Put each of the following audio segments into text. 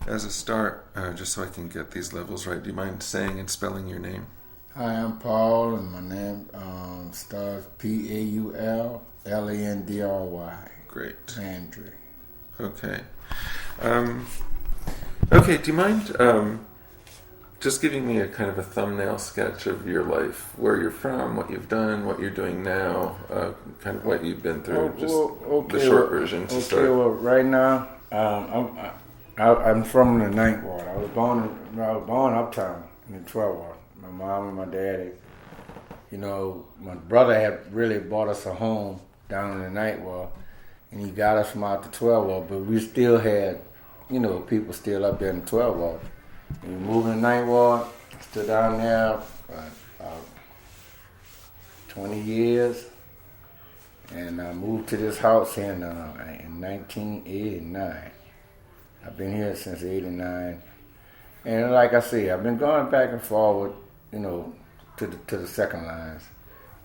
As a start, just so I can get these levels right, do you mind saying and spelling your name? Hi, I'm Paul, and my name starts Paulandry. Great. Landry. Okay. Okay, do you mind just giving me a kind of a thumbnail sketch of your life, where you're from, what you've done, what you're doing now, kind of what you've been through, the short version to start. Okay, well, right now, I'm from the Ninth Ward. I was born uptown in the 12th Ward. My mom and my daddy, my brother had really bought us a home down in the Ninth Ward, and he got us from out the 12th Ward, but we still had, people still up there in the 12th Ward. We moved in the Ninth Ward, stood down there for about 20 years, and I moved to this house in 1989. I've been here since '89, and like I say, I've been going back and forward, to the second lines.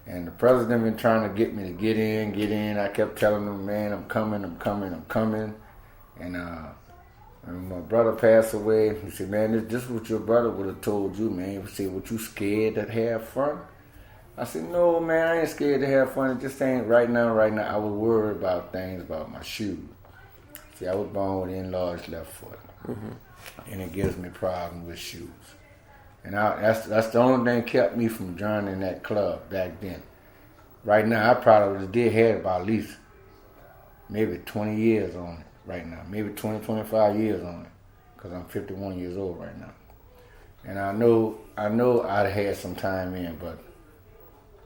And the president been trying to get me to get in. I kept telling him, man, I'm coming. And when my brother passed away, he said, man, this is what your brother would have told you, man. He said, what, you scared to have fun? I said, no, man, I ain't scared to have fun. It just ain't right now. I was worried about things, about my shoes. See, I was born with enlarged left foot. Mm-hmm. And it gives me problems with shoes. And that's the only thing kept me from joining that club back then. Right now, I probably did have about at least maybe 20 years on it right now. Maybe 20, 25 years on it. Because I'm 51 years old right now. And I know I'd had some time in, but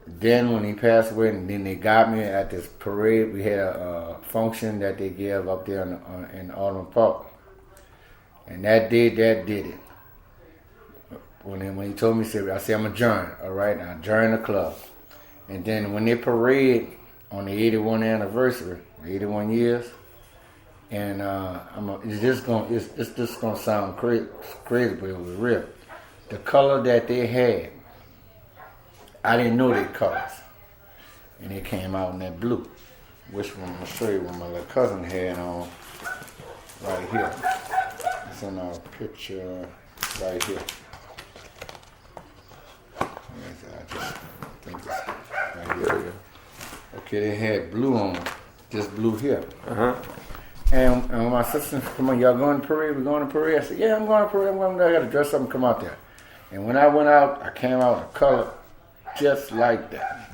then when he passed away, and then they got me at this parade, we had a function that they gave up there in Autumn Park. And that did it. When he told me, I said, I'm going to join, all right? I joined the club. And then when they parade on the 81 anniversary, 81 years, and it's just going to sound crazy, but it was real. The color that they had, I didn't know their colors. And it came out in that blue, which one I'm going to show you what my little cousin had on right here. It's in our picture right here. I just think it's right here. Okay, they had blue on, just blue here. Uh-huh. And my sister, come on, y'all going to parade? We going to parade? I said, yeah, I'm going to parade. I got to dress up and come out there. And when I went out, I came out in a color just like that.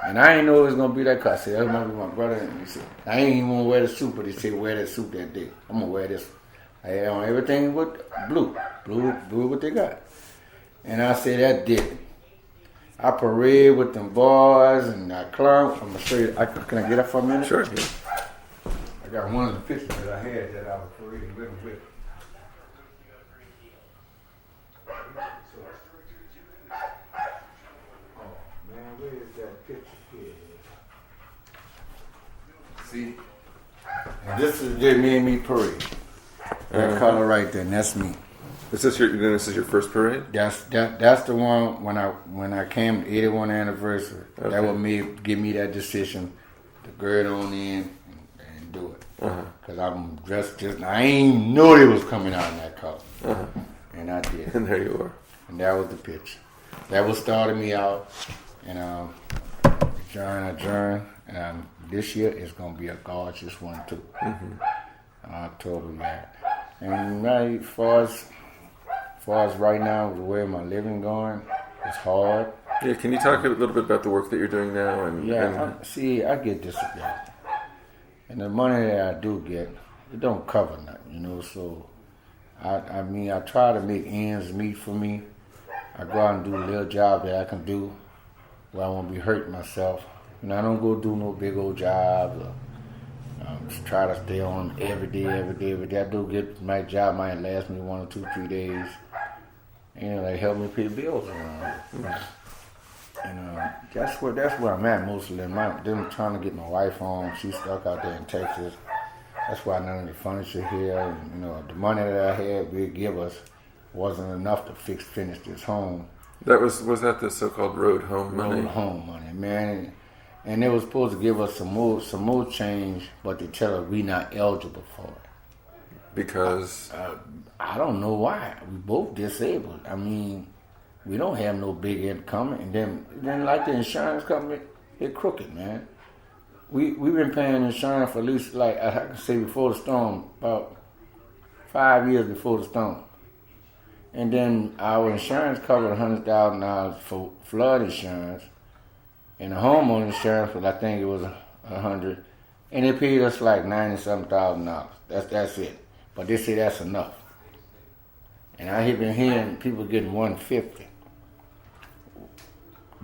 And I didn't know it was going to be that color. I said, that's going to be my brother. And he said, I ain't even going to wear the suit, but he said, wear that suit that day. I'm going to wear this. I had on everything with blue what they got. And I said, that did it. I parade with them boys, and I clown. I'm going to show you. Can I get up for a minute? Sure. Yeah. I got one of the pictures that I had that I was parading with them with. Oh, man, where is that picture here? See? And this is just me parade. That color right there, and that's me. This is your first parade? That's the one when I came 81 anniversary. Okay. That would give me that decision to gird on in and do it. Because I'm dressed I ain't know they was coming out in that color. Uh-huh. And I did. And there you are. And that was the picture. That was starting me out. And I journed. And this year is going to be a gorgeous one too. Mm-hmm. October, yeah. And right, as far as right now, the way my living going, it's hard. Yeah, can you talk a little bit about the work that you're doing now? I get disability. And the money that I do get, it don't cover nothing, so I try to make ends meet for me. I go out and do a little job that I can do where I won't be hurting myself. I don't go do no big old jobs or just try to stay on every day. I do get my job might last me 1 or 2, 3 days. They help me pay bills around. And that's where I'm at mostly. Then I'm trying to get my wife home. She's stuck out there in Texas. That's why none of the furniture here, and, the money that I had we give us wasn't enough to finish this home. Was that the so-called road home money? Road home money, man. And they were supposed to give us some more change, but they tell us we not eligible for it. Because I don't know why. We both disabled. I mean, we don't have no big income, and then like the insurance company, they're crooked, man. We've been paying insurance for at least, like I can say, before the storm, about 5 years before the storm. And then our insurance covered $100,000 for flood insurance, and the homeowner insurance was, I think it was $100, and they paid us like $90-something thousand. That's it. But they say that's enough. And I have been hearing people getting $150.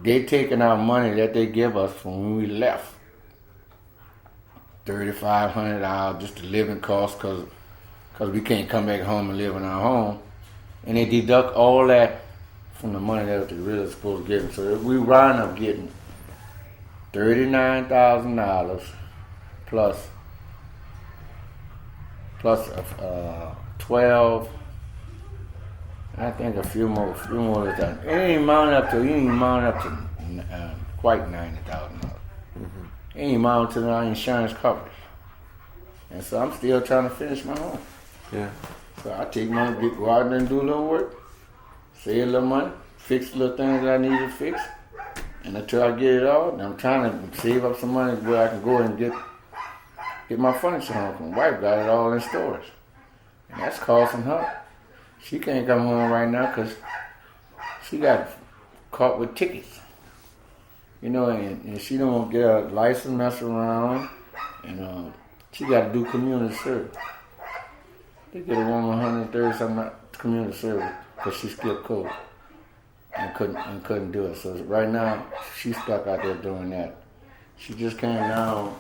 They taking our money that they give us from when we left. $3,500 just the living costs because we can't come back home and live in our home. And they deduct all that from the money that they really supposed to get. So we wind up getting $39,000 plus 12. I think a few more of that. It ain't amount up to quite $90,000. It ain't amount to our insurance coverage. And so I'm still trying to finish my home. Yeah. So I take my go out there and do a little work, save a little money, fix little things that I need to fix, and until I get it all, and I'm trying to save up some money where I can go and get my furniture home. My wife got it all in storage, and that's costing her. She can't come home right now because she got caught with tickets. You know, and she don't get a license, mess around, and she got to do community service. They get a woman 130 something community service because she skipped code and couldn't do it. So right now she's stuck out there doing that. She just came down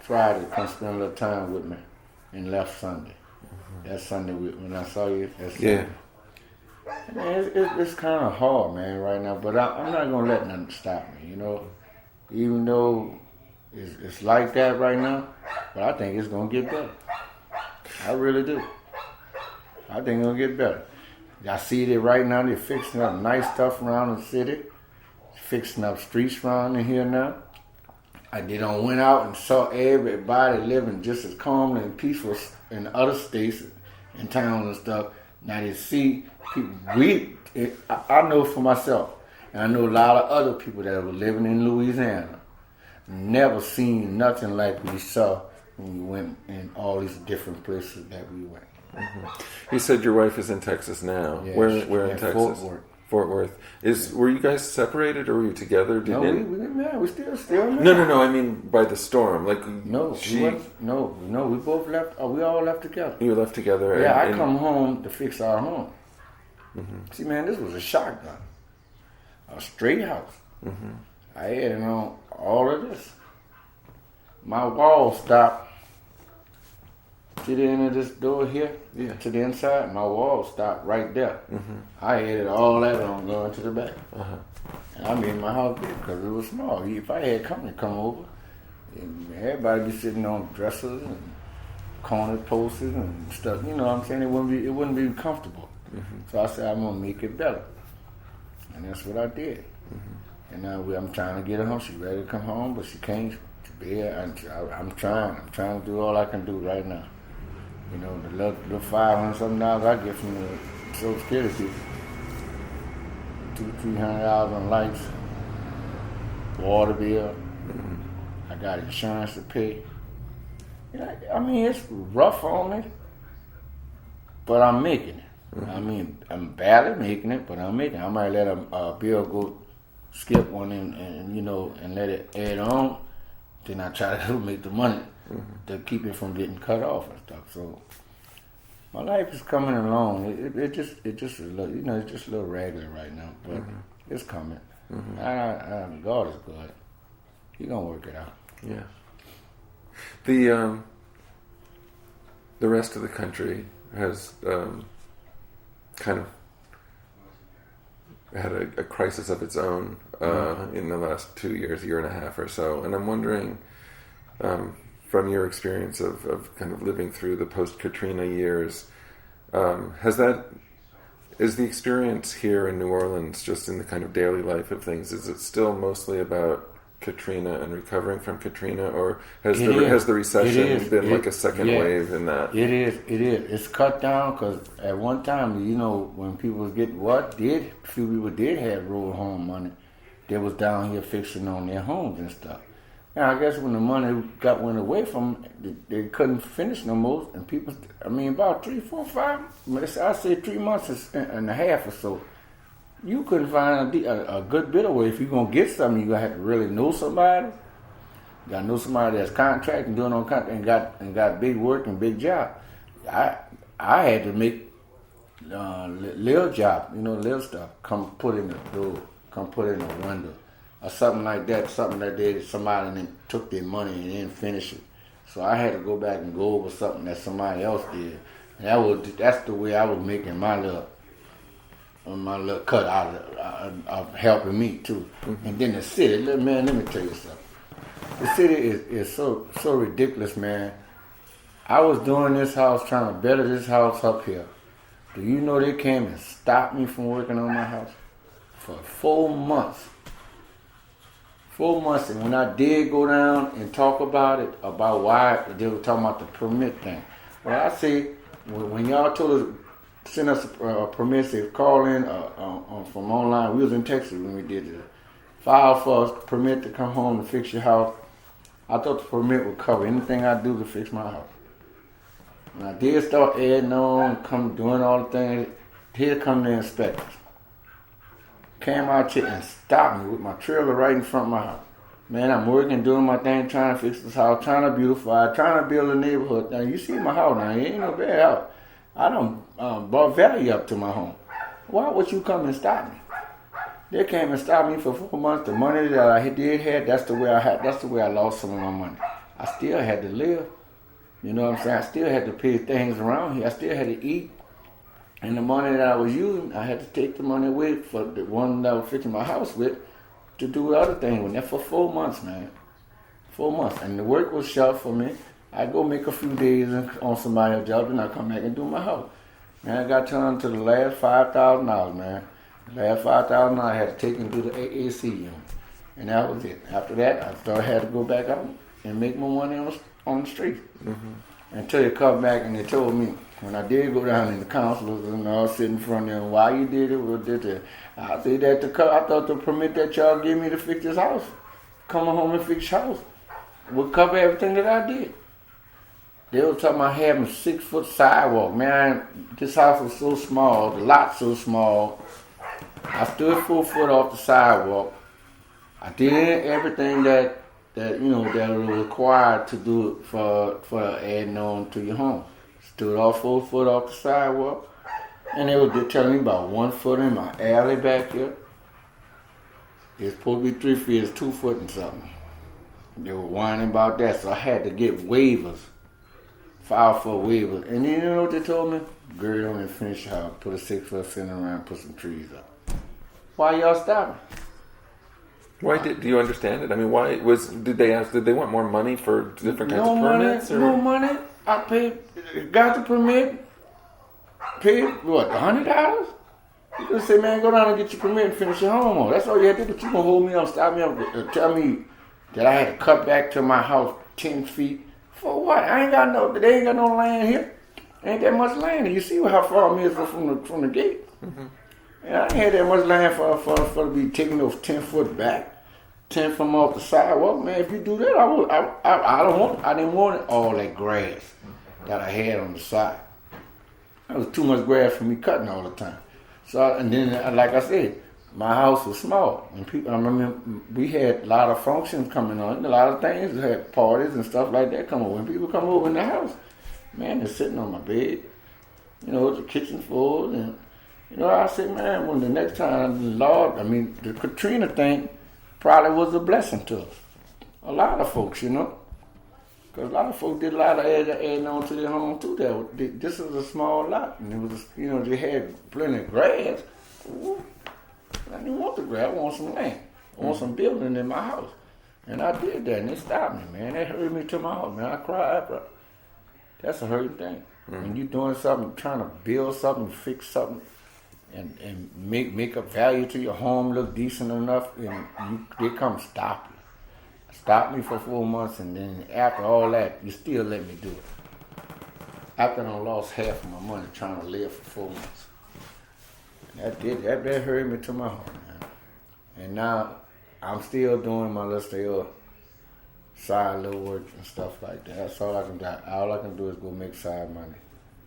Friday to come spend a little time with me and left Sunday. That Sunday when I saw you. That Sunday. Yeah. Man, it's kind of hard, man, right now. But I'm not gonna let nothing stop me. You know, even though it's like that right now, but I think it's gonna get better. I really do. I think it'll get better. I see it right now. They're fixing up nice stuff around the city, fixing up streets around in here now. They done went out and saw everybody living just as calm and peaceful in other states and towns and stuff. Now they see people. I know for myself, and I know a lot of other people that were living in Louisiana, never seen nothing like we saw when we went in all these different places that we went. You said your wife is in Texas now. Yeah, where in Texas? Fort Worth. Fort Worth. Were you guys separated or were you together? No, we still married. No. I mean by the storm. Like no, we both left. We all left together. You left together. Yeah, I come home to fix our home. See, man, this was a shotgun, a straight house. I had it on all of this. My wall stopped. See the end of this door here? Yeah. To the inside, my wall stopped right there. I had all that on going to the back. And I made my house big because it was small. If I had company come over, everybody be sitting on dressers and corner posts and stuff. You know what I'm saying? It wouldn't be comfortable. So I said, I'm going to make it better. And that's what I did. And now I'm trying to get her home. She's ready to come home, but she can't. I'm trying to do all I can do right now. You know, the little $500-something I get from the Social Security, $200-300 on lights, water bill. I got insurance to pay. You know, I mean, it's rough on me, but I'm making it. I mean, I'm barely making it, but I'm making it. I might let a bill go skip one and you know, and let it add on. Then I try to make the money to keep it from getting cut off and stuff. So my life is coming along. It just is a little, you know, it's just a little regular right now, but it's coming. God is good. He gonna work it out. Yeah. The rest of the country has kind of had a crisis of its own in the last 2 years, year and a half or so. And I'm wondering, from your experience of kind of living through the post-Katrina years, is the experience here in New Orleans, just in the kind of daily life of things, is it still mostly about Katrina and recovering from Katrina, or has the recession been like a second wave in that? It is. It's cut down because at one time, you know, when people was getting few people did have road home money, they was down here fixing on their homes and stuff. Now I guess when the money went away from them, they couldn't finish no more, and people, I mean, about 3, 4, 5, I say 3 months and a half or so. You couldn't find a good bit away. If you're going to get something, you're going to have to really know somebody. You got to know somebody that's contracting, doing on contract, and got big work and big job. I had to make little job, you know, little stuff. Come put in the door, come put in the window, or something like that. Something that somebody then took their money and didn't finish it. So I had to go back and go over something that somebody else did. And that's the way I was making my little cut out of helping me too. Mm-hmm. And then the city, man, let me tell you something. The city is so ridiculous, man. I was doing this house, trying to better this house up here. Do you know they came and stopped me from working on my house for 4 months? 4 months, and when I did go down and talk about it, about why they were talking about the permit thing. Well, I say, when y'all told us, send us a permit, say call in from online. We was in Texas when we did it. File for us permit to come home to fix your house. I thought the permit would cover anything I do to fix my house. When I did start adding on, doing all the things, here come the inspectors. Came out here and stopped me with my trailer right in front of my house. Man, I'm working, doing my thing, trying to fix this house, trying to beautify it, trying to build a neighborhood. Now, you see my house now, it ain't no bad house. I done brought value up to my home. Why would you come and stop me? They came and stopped me for 4 months. The money that I did have, that's the way I lost some of my money. I still had to live. You know what I'm saying? I still had to pay things around here. I still had to eat. And the money that I was using, I had to take the money away for the one that I was fixing my house with to do the other thing with that for 4 months, man. 4 months. And the work was short for me. I go make a few days on somebody else's job, and I come back and do my house. Man, I got turned to the last $5,000, man. The last $5,000 I had to take and do the AAC unit. And that was it. After that, I had to go back out and make more money on the street. Mm-hmm. Until they come back and they told me, when I did go down in the councilors and all sitting in front of them, why you did it, what did it? I said that I thought the permit that y'all gave me to fix this house, coming home and fix the house, would cover everything that I did. They were talking about having 6-foot sidewalk. Man, this house was so small, the lot so small. I stood 4 foot off the sidewalk. I did everything that was required to do it for adding on to your home. Stood off 4 foot off the sidewalk. And they were telling me about 1 foot in my alley back here. It's supposed to be 3 feet, it's 2 foot and something. They were whining about that, so I had to get waivers. File for a waiver. And then you know what they told me? Girl, don't even finish your house. Put a 6-foot fence around, put some trees up. Why y'all stopping? Why do you understand it? I mean, did they want more money for different kinds of permits? No money. I got the permit, paid what, $100? You could say, man, go down and get your permit and finish your home on. That's all you had to do, but you gonna hold me up, stop me up, tell me that I had to cut back to my house 10 feet. For what? They ain't got no land here. Ain't that much land. You see how far it is from the gate. Mm-hmm. And I ain't had that much land for to be taking those 10 foot back, 10 from off the sidewalk. Man, if you do that, I didn't want all that grass that I had on the side. That was too much grass for me cutting all the time. So, and then, like I said, my house was small, and I remember we had a lot of functions coming on, a lot of things. We had parties and stuff like that come over. When people come over in the house, man, they're sitting on my bed, the kitchen full, and I said, man, when the next time, the Katrina thing probably was a blessing to us. A lot of folks, because a lot of folks did a lot of adding on to their home too. This was a small lot, and it was, they had plenty of grass. Ooh. I didn't want the grass. I want some land. I want some building in my house. And I did that, and they stopped me, man. They hurried me to my house, man. I cried, bro. That's a hurting thing. Mm-hmm. When you're doing something, trying to build something, fix something, and make a value to your home look decent enough, and they come stop you. Stop me for 4 months, and then after all that, you still let me do it. After I lost half of my money trying to live for 4 months. That hurt me to my heart, man. And now I'm still doing my little side little work and stuff like that. That's all I can do. All I can do is go make side money.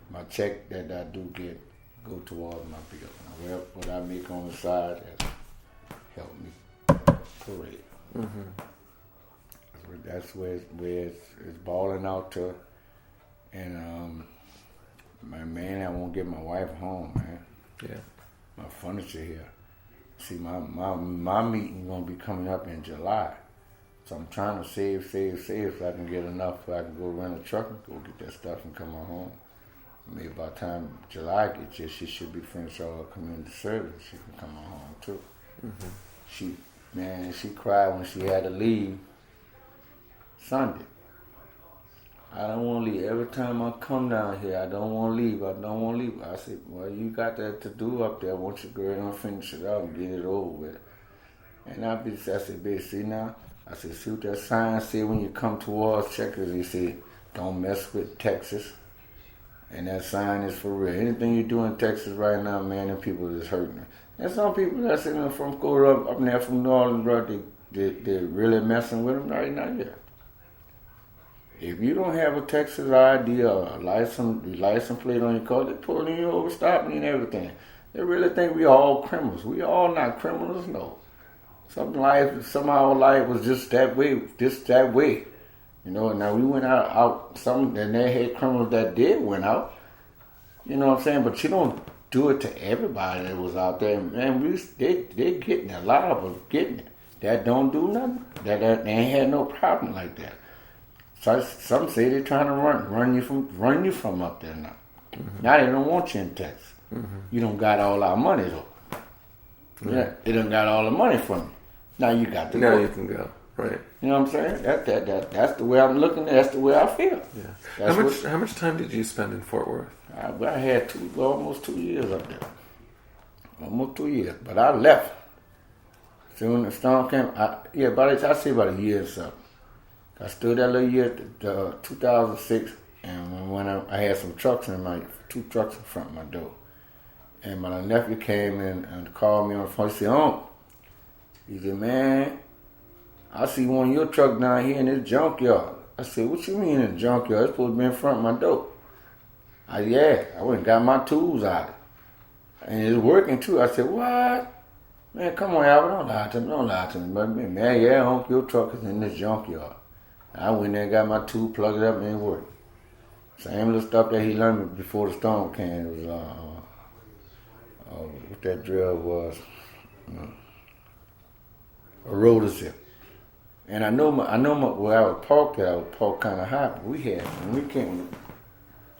My check that I do get go towards my bill. Now, what I make on the side has helped me parade. Mm-hmm. That's where it's balling out to. And man, I won't get my wife home, man. Yeah. My furniture here. See, my meeting gonna be coming up in July, so I'm trying to save so I can get enough so I can go rent a truck and go get that stuff and come on home. Maybe by the time July gets here, she should be finished all her community service. She can come on home too. Mm-hmm. She cried when she had to leave Sunday. I don't want to leave. Every time I come down here, I don't want to leave. I said, well, you got that to do up there. Once you go ahead and finish it up and get it over with. And I said, baby, see now? I said, see what that sign say when you come towards Checkers? He said, don't mess with Texas. And that sign is for real. Anything you do in Texas right now, man, them people is hurting. And some people that's from go up there from New Orleans, bro, they're really messing with them right now, yeah. If you don't have a Texas ID or a license plate on your car, they're pulling you over, stopping you and everything. They really think we all criminals. We all not criminals, no. Somehow life was just that way. You know, now we went out and they had criminals that did went out. You know what I'm saying? But you don't do it to everybody that was out there. Man, they getting it. A lot of us getting it. That don't do nothing. That they ain't had no problem like that. So some say they're trying to run you from up there now. Mm-hmm. Now they don't want you in Texas. Mm-hmm. You don't got all our money though. Mm-hmm. Yeah, they done got all the money from you. Now you got to go. Now you can go. Right. You know what I'm saying? That's the way I'm looking. That's the way I feel. Yeah. How much time did you spend in Fort Worth? I had almost 2 years up there. Almost 2 years, but I left. So when the storm came, I say about a year or something. I stood that little year, 2006, and when I had some trucks two trucks in front of my door. And my nephew came in and called me on the phone. He said, man, I see one of your trucks down here in this junkyard. I said, what you mean in the junkyard? It's supposed to be in front of my door. I went and got my tools out. And it's working too. I said, what? Man, come on, Albert, don't lie to me. But man, your truck is in this junkyard. I went there and got my tool, plugged it up, and it worked. Same little stuff that he learned me before the storm came. It was, what that drill was, a rotor zip. And I know where I was parked at, I was parked kind of high, but when we came,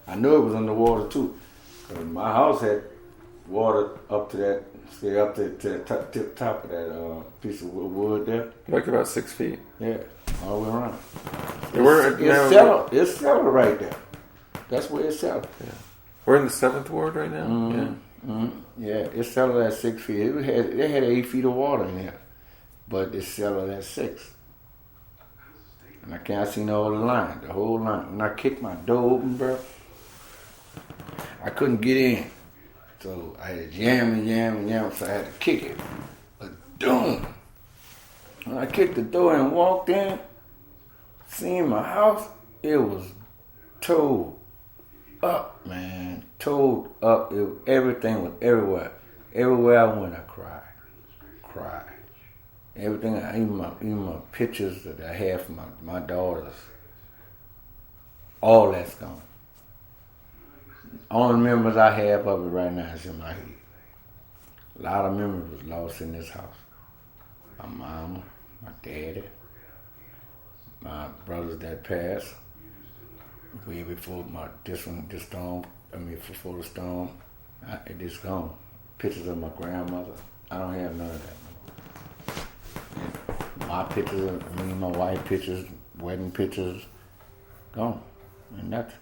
I knew it was underwater too. Because my house had water up to that, up to the top of that piece of wood there. Like about 6 feet. Yeah, all the way around. It's settled right there. That's where it's settled. Yeah. We're in the 7th Ward right now? Mm-hmm. Yeah. Mm-hmm. Yeah, it's settled at 6 feet. It had 8 feet of water in there. But it's settled at 6. And I can't see the whole line. When I kicked my door open, bro, I couldn't get in. So I had to jam, so I had to kick it. But boom! When I kicked the door and walked in, seeing my house, it was towed up, man. Towed up. Everything was everywhere. Everywhere I went, I cried. Everything, even my pictures that I had from my daughters, all that's gone. Only memories I have of it right now is in my head. A lot of memories was lost in this house. My mama, my daddy, my brothers that passed, way before before the storm, it is gone. Pictures of my grandmother, I don't have none of that. My pictures, my wife pictures, wedding pictures, gone. And nothing.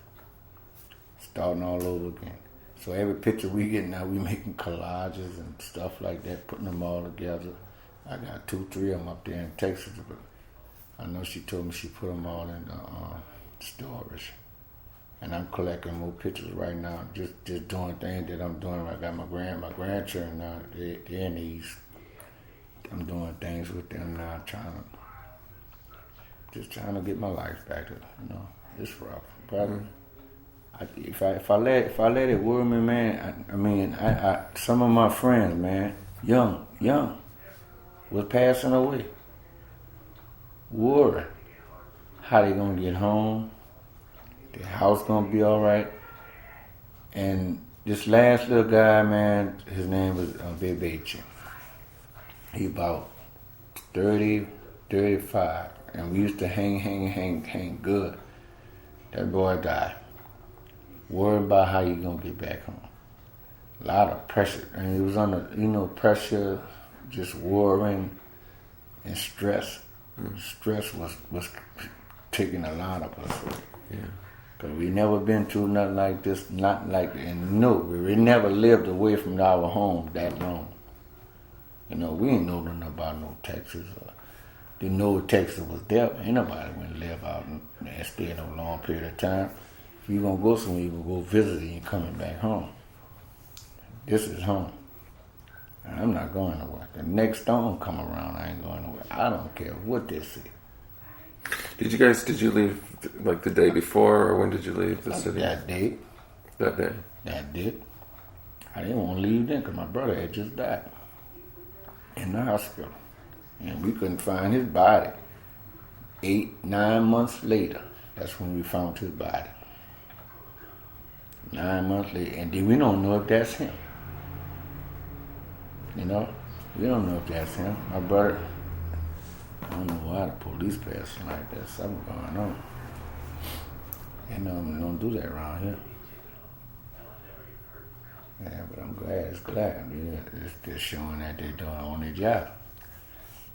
Starting all over again. So every picture we get now, we making collages and stuff like that, putting them all together. I got 2, 3 of them up there in Texas, but I know she told me she put them all in the storage. And I'm collecting more pictures right now, just doing things that I'm doing. I got my grandchildren now, they're in the East. I'm doing things with them now, trying to get my life back. It's rough. But if I let it worry me, man, I some of my friends, man, young, was passing away. Worry, how they gonna get home? The house gonna be all right. And this last little guy, man, his name was Bebeche. He about 30, 35, and we used to hang good. That boy died. Worried about how you gonna get back home. A lot of pressure, and it was under, pressure, just worrying and stress. Stress was taking a lot of us away. Yeah. Cause we never been through nothing like this, we never lived away from our home that long. We ain't know nothing about no Texas. Didn't know Texas was there. Ain't nobody went to live out and stay no long period of time. If you gonna go somewhere, you gonna go visit and you're coming back home. This is home. And I'm not going nowhere. The next storm come around, I ain't going nowhere. I don't care what they say. Did you leave like the day before, or when did you leave the city? That day. That day? That day. I didn't want to leave then because my brother had just died in the hospital. And we couldn't find his body. 8-9 months later, that's when we found his body. 9 months later. And then we don't know if that's him. We don't know if that's him. My brother, I don't know why the police passing like that. Something going on. Don't do that around here. Yeah, but I'm glad. It's just showing that they're doing on their job.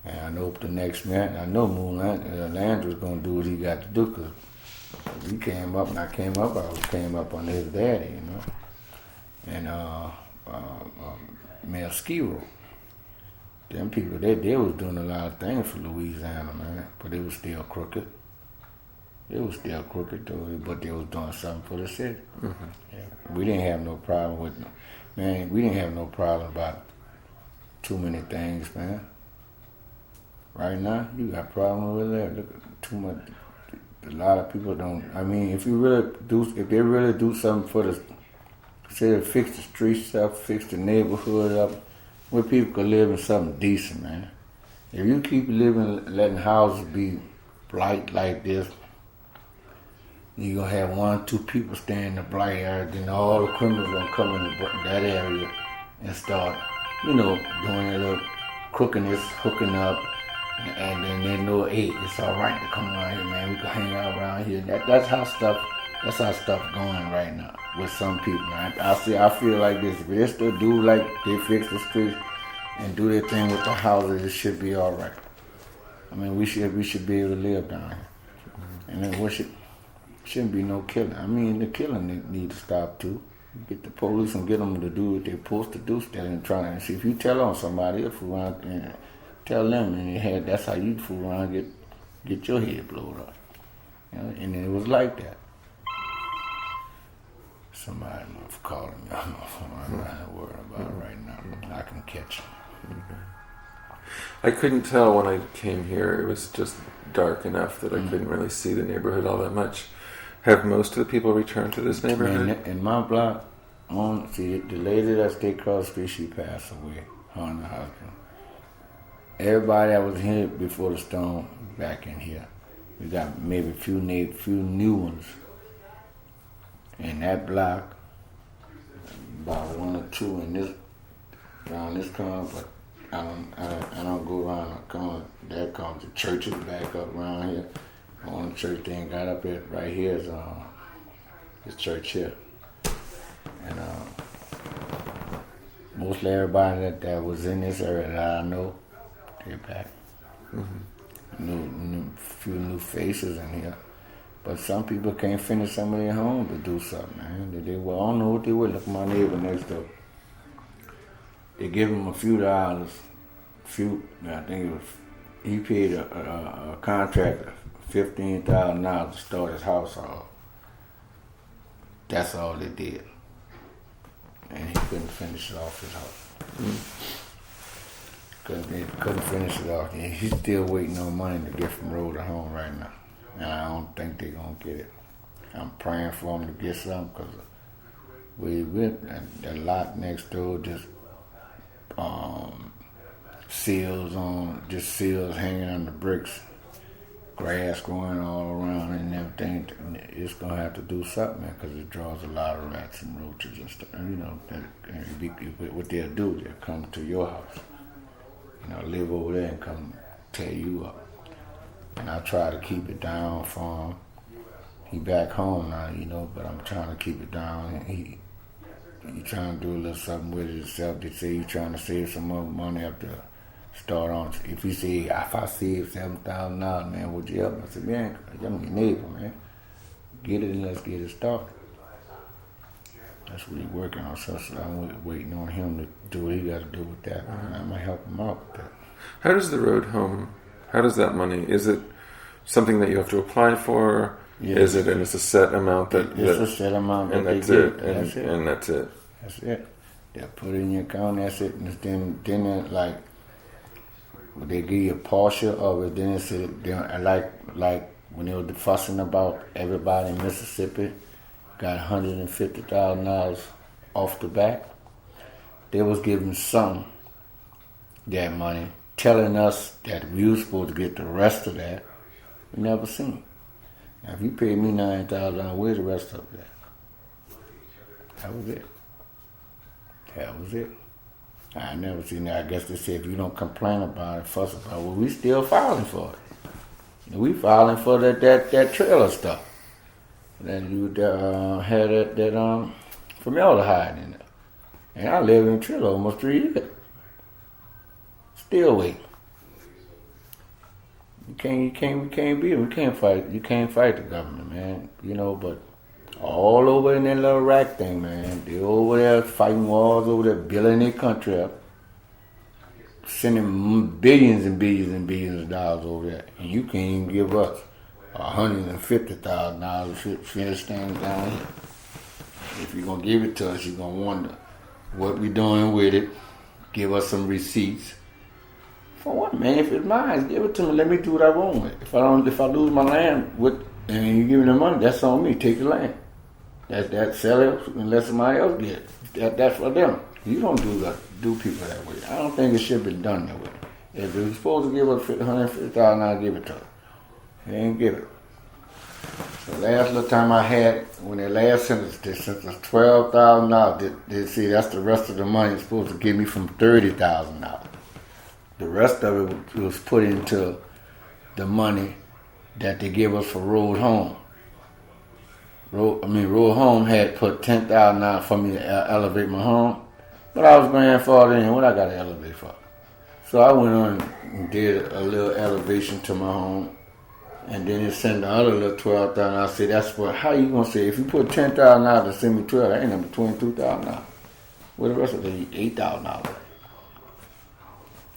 And I know the next man, Landry's going to do what he got to do, because we came up, and I came up under his daddy, And Mel Ski Road. Them people, they was doing a lot of things for Louisiana, man, but it was still crooked. It was still crooked, though, but they was doing something for the city. Mm-hmm. Yeah. We didn't have no problem with, we didn't have no problem about too many things, man. Right now, you got problems with that. Look, too much. A lot of people don't. If they really do something for the city, fix the streets up, fix the neighborhood up, where people could live in something decent, man. If you keep letting houses be blight like this, you're gonna have 1 or 2 people staying in the blight area, then all the criminals gonna come in that area and start, doing a little crookedness, hooking up. And then they know, hey, it's all right to come around here, man. We can hang out around here. That's how stuff going right now with some people. Man. I feel like this. If they still do like they fix the streets and do their thing with the houses, it should be all right. We should be able to live down here. And then shouldn't be no killing. The killing need to stop too. Get the police and get them to do what they're supposed to do instead of trying to see. If you tell on somebody, if you want to tell them, and that's how you fool around, get your head blown up. And it was like that. Somebody must call me. I'm not worried about it right now. I can catch them. Okay. I couldn't tell when I came here. It was just dark enough that I couldn't really see the neighborhood all that much. Have most of the people returned to this neighborhood? In my block, the lady that stayed across the street, she passed away. Her and her husband. Everybody that was here before the storm back in here. We got maybe a few new ones in that block. About 1 or 2 around this corner, but I don't go around the corner. That comes the church is back up around here. The only church they ain't got up here right here is this church here. And mostly everybody that was in this area that I know, they're back. Mm-hmm. Few new faces in here. But some people can't finish some of their home to do something, man. I don't know what they would. Look at my neighbor next door. They give them a few dollars. I think it was he paid a contractor $15,000 to start his house off. That's all they did. And he couldn't finish it off his house. Couldn't finish it off. And he's still waiting on money to get from road to home right now. And I don't think they're going to get it. I'm praying for them to get some because we went that lot next door just seals hanging on the bricks, grass growing all around and everything. It's gonna have to do something because it draws a lot of rats and roaches and stuff. And, what they'll do, they'll come to your house, live over there and come tear you up. And I try to keep it down for him. He back home now, but I'm trying to keep it down. And he trying to do a little something with it himself. They say he's trying to save some more money up to start on. If he say, if I save $7,000, man, would you help me? I said, man, I'm your neighbor, man. Get it and let's get it started. That's what he's working on. So I'm waiting on him to do what he got to do with that. And I'm going to help him out with that. How does the road home, how does that money, is it something that you have to apply for? Yeah. Is it, and it's a set amount that... It's a set amount that they get. That's it. And that's it. That's it. They'll put it in your account, that's it. And then like, they give you a portion of it, then it's like when they were fussing about everybody in Mississippi got $150,000 off the back. They was giving some that money, telling us that we were supposed to get the rest of that. We never seen it. Now, if you paid me $9,000, where's the rest of that? That was it. That was it. I never seen that. I guess they said if you don't complain about it, fuss about it, well, we still filing for it. We filing for that trailer stuff. Then you had that formaldehyde in it. And I lived in a trailer almost 3 years. Still waiting. We can't fight the government, man. But all over in that little Iraq thing, man. They over there fighting wars over there, building their country up, sending billions and billions and billions of dollars over there, and you can't even give us $150,000 to finish things down here. If you're gonna give it to us, you're gonna wonder what we doing with it. Give us some receipts. For what, man? If it's mine, give it to me. Let me do what I want with it. If I lose my land, and you give me the money, that's on me. Take the land. That sell it and let somebody else get it. That's for them. You don't do people that way. I don't think it should be done that way. If you're supposed to give us $150,000, give it to them. They ain't give it. The last little time I had it, when they last sentenced us $12,000, they see that's the rest of the money it's supposed to give me from $30,000. The rest of it was put into the money that they give us for Road Home. Road Home had put $10,000 for me to elevate my home, but I was grandfathered in. What I got to elevate for? So I went on and did a little elevation to my home, and then it sent the other little $12,000. I said, that's what. How you gonna say if you put $10,000 to send me $12,000? That ain't number $22,000. What the rest of it? $8,000.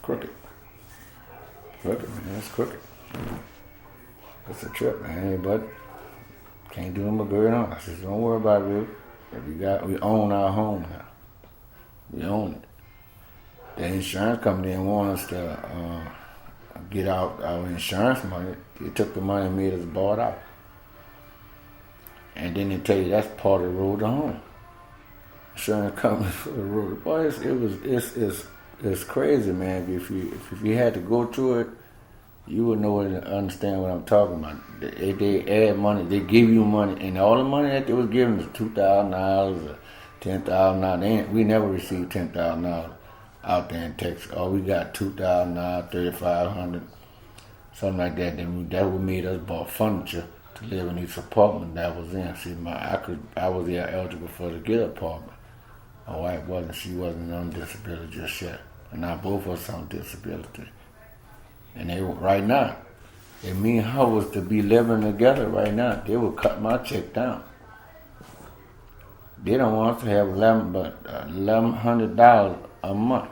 Crooked, man. It's crooked. It's a trip, man. But can't do them a good on. I said, don't worry about it, Bill. We own our home now. We own it. The insurance company didn't want us to get out our insurance money. They took the money and made us bought out. And then they tell you that's part of the road to home. Insurance company for the road. Boy, it's crazy, man. If you had to go through it, you would know and understand what I'm talking about. They add money, they give you money, and all the money that they was giving us $2,000 or $10,000. We never received $10,000 out there in Texas. All we got $2,000, $3,500, something like that. Then that would made us bought furniture to live in each apartment that was in. See, I was eligible for to get an apartment. My wife wasn't. She wasn't on disability just yet. And now both of us on disability. And they were, right now, if me and her was to be living together right now, they would cut my check down. They don't want us to have $1,100 a month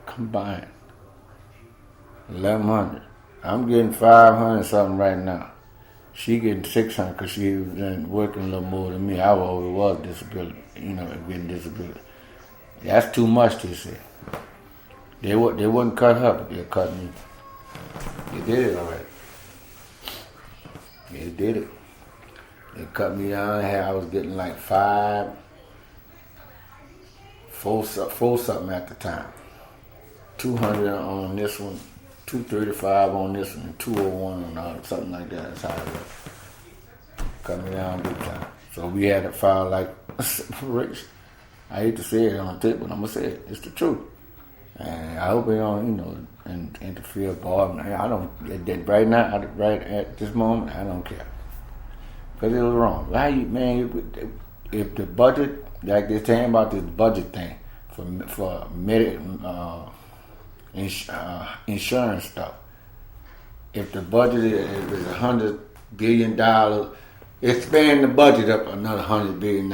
combined. $1,100. I'm getting 500 something right now. She getting 600 because she was working a little more than me. I always was disability, getting disability. That's too much, they said. They wouldn't cut her, but they cut me. They did it already. They did it. They cut me down. I was getting like four something at the time. 200 on this one, 235 on this one, and 201 on the other, something like that. That's how it was. Cut me down big time. So we had to file like rich. I hate to say it on the tip, but I'm gonna say it. It's the truth. And I hope they don't, interfere, Bob. I don't. Right now, right at this moment, I don't care because it was wrong. How you, man? If the budget, like they're saying about this budget thing for insurance stuff. If the budget is $100 billion, expand the budget up another $100 billion.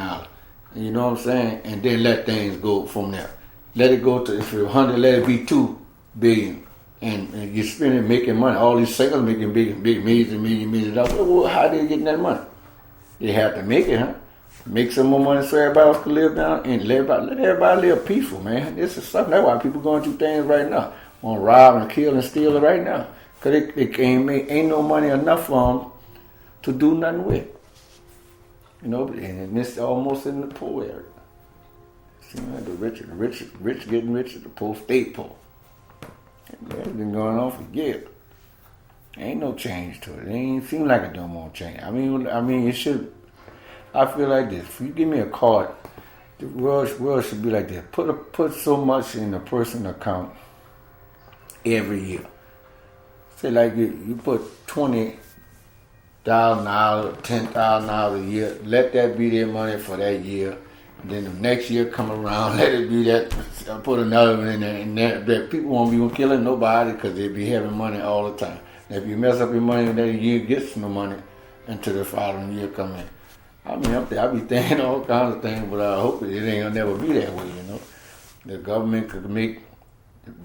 You know what I'm saying? And then let things go from there. Let it go to, if it's 100, let it be $2 billion. And you're spending, making money. All these sailors making big millions and millions of dollars. Well, how are they getting that money? They have to make it, huh? Make some more money so everybody else can live down and let everybody live peaceful, man. This is something. That's why people going through things right now. Want to rob and kill and steal it right now. Because ain't no money enough for them to do nothing with. And it's almost in the poor area. Seems like the rich getting richer, the poor stay poor. That's been going on for years. Ain't no change to it. It ain't seem like it don't want to change. I mean, it should. I feel like this. If you give me a card, the world should be like this. Put so much in a person's account every year. Say like you put $20,000, $10,000 a year. Let that be their money for that year. And then the next year come around, let it be that. Put another one in there, and that people won't be killing nobody because they be having money all the time. And if you mess up your money, that year gets no money until the following year come in. I mean, up there, I be thinking all kinds of things, but I hope it ain't gonna never be that way. The government could make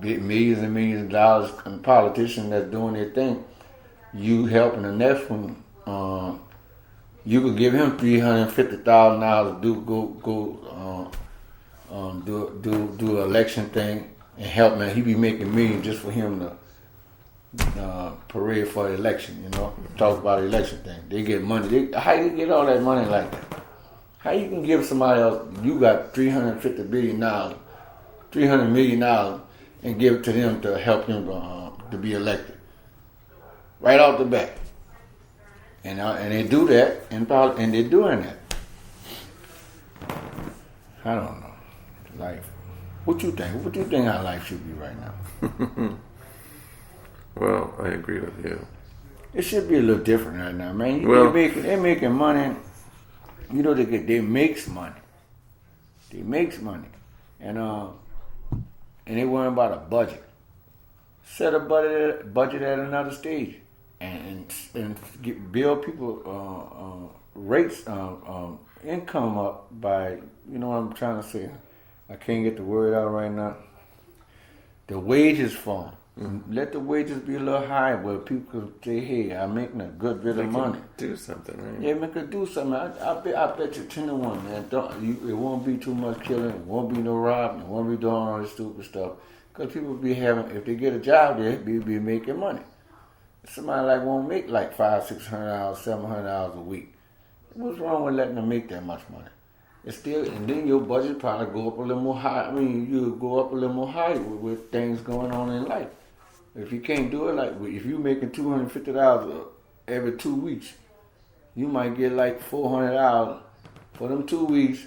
millions and millions of dollars, and politicians that's doing their thing. You helping the next one. You could give him $350,000 to do an election thing and help, man. He be making millions just for him to parade for the election, talk about the election thing. They get money. How you get all that money like that? How you can give somebody else, you got $350 billion, $300 million, and give it to them to help him to be elected? Right off the bat. And they do that, and they're doing that. I don't know. Life. What you think? What do you think our life should be right now? Well, I agree with you. It should be a little different right now, man. They're making money. They makes money. They makes money, and they worrying about a budget. Set a budget at another stage, and build people rates income up by what I'm trying to say. I can't get the word out right now. The wages for them. Let the wages be a little higher where people can say, hey, I'm making a good bit of money. Do something, right? Yeah, they could do something. I bet you 10 to 1, man. It won't be too much killing. It won't be no robbing. It won't be doing all this stupid stuff. Because people be having, if they get a job there, be making money. Somebody won't make like $500, $600, $700 a week. What's wrong with letting them make that much money? It's still, and then your budget probably go up a little more high. You go up a little more high with things going on in life. If you can't do it, like if you're making $250 every 2 weeks, you might get like $400 for them 2 weeks.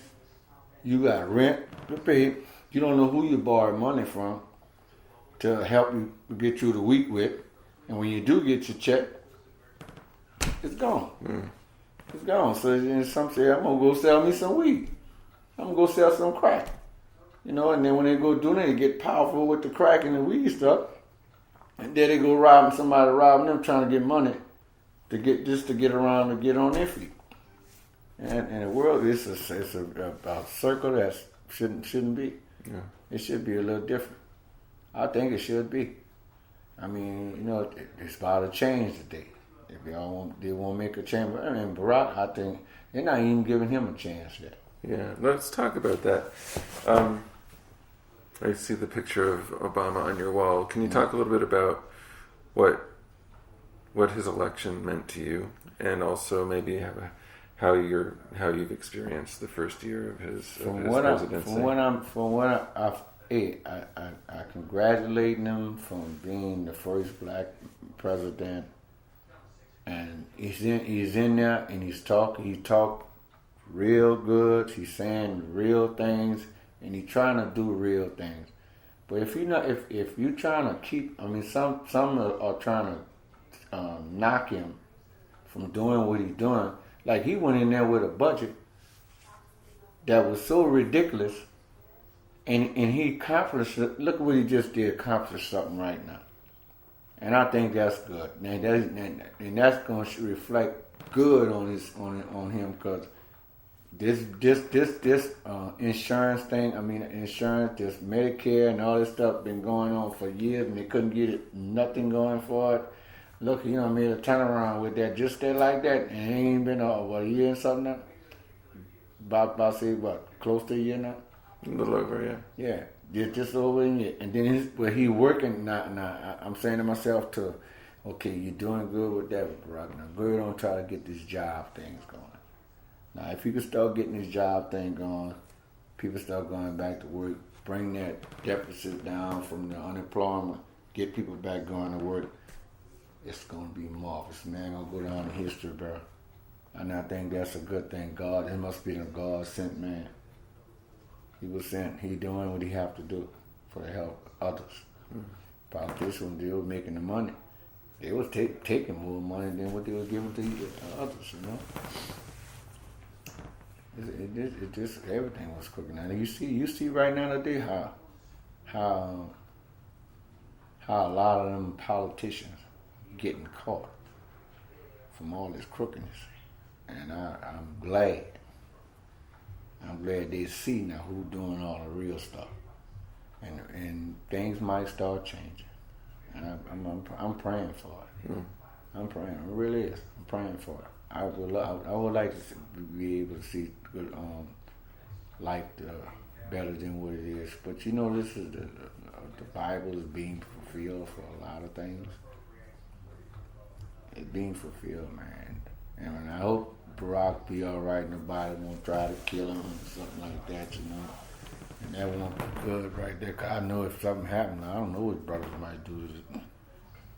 You got rent to pay. You don't know who you borrowed money from to help you get through the week with. And when you do get your check, it's gone. It's gone. So then some say, I'm going to go sell me some weed. I'm going to go sell some crack. And then when they go do that, they get powerful with the crack and the weed stuff. And then they go robbing them, trying to get money to get around to get on their feet. And the world it's a circle that shouldn't be. Yeah. It should be a little different. I think it should be. I mean, it's about to change today. If they won't make a change. I mean, Barack, I think they're not even giving him a chance yet. Yeah, let's talk about that. I see the picture of Obama on your wall. Can you talk a little bit about what his election meant to you, and also maybe how you've experienced the first year of his presidency? I congratulate him from being the first black president, and he's in there and he talked real good. He's saying real things and he's trying to do real things. But if you're trying to keep, I mean, some are trying to knock him from doing what he's doing. Like he went in there with a budget that was so ridiculous. And he accomplished it. Look what he just did. Accomplish something right now, and I think that's good. And that's going to reflect good on him because this insurance thing. I mean, insurance, this Medicare and all this stuff been going on for years, and they couldn't get nothing going for it. Look, made a turnaround with that, just like that, and it ain't been a year and something now. About say close to a year now. A little over, yeah. Yeah, just over a year. And then he working now. I'm saying to myself, okay, you're doing good with that, Barack. Now go on, try to get this job things going. Now, if you can start getting this job thing going, people start going back to work, bring that deficit down from the unemployment, get people back going to work, it's going to be marvelous. Man, going to go down in history, bro. And I think that's a good thing. God, it must be the God-sent man. He was sent. He doing what he have to do for the help of others. Politicians, they were making the money. They was taking more money than what they were giving to others, It just everything was cooking. Now you see right now today how a lot of them politicians getting caught from all this crookedness, and I'm glad they see now who doing all the real stuff, and things might start changing, and I'm praying for it. I'm praying, it really is. I'm praying for it. I would like to be able to see good life better than what it is. But this is the Bible is being fulfilled for a lot of things. It's being fulfilled, man. And I hope Barack be all right. Nobody won't try to kill him or something like that, And that won't be good right there. 'Cause I know if something happened, I don't know what brothers might do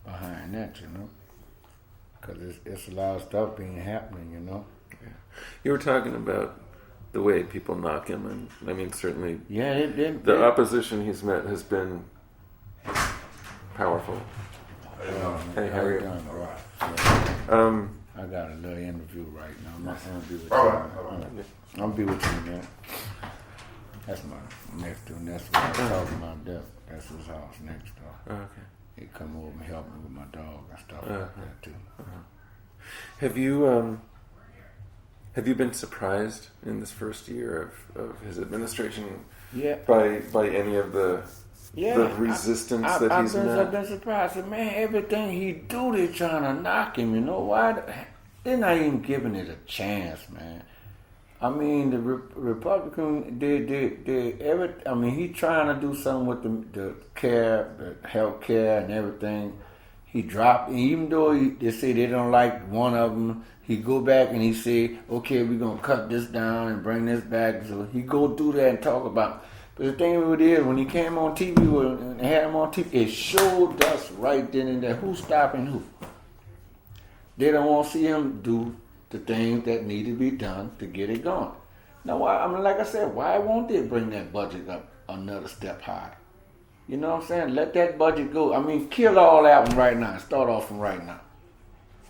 behind that, Because it's a lot of stuff being happening, Yeah. You were talking about the way people knock him, and I mean, certainly the opposition he's met has been powerful. Hey, how are you? I got a little interview right now. I'm going to be with you. I'm going to be with you, man. That's my nephew, and that's what I'm talking about. That's his house next door. Oh, okay. He come over and help me with my dog and stuff like that too. Have you been surprised in this first year of his administration? Yeah. By any of the resistance that he's met? I've been surprised. Man, everything he do, they trying to knock him. Why? They're not even giving it a chance, man. I mean, the Republican, he trying to do something with the care, the health care and everything. He dropped, even though they say they don't like one of them, he go back and he say, okay, we're going to cut this down and bring this back. So he go do that and talk about it. But the thing with it is, when he came on TV and had him on TV, it showed us right then and there who's stopping who. They don't want to see him do the things that need to be done to get it going. Now, like I said, why won't they bring that budget up another step higher? You know what I'm saying? Let that budget go. I mean, kill all that one right now. Start off from right now.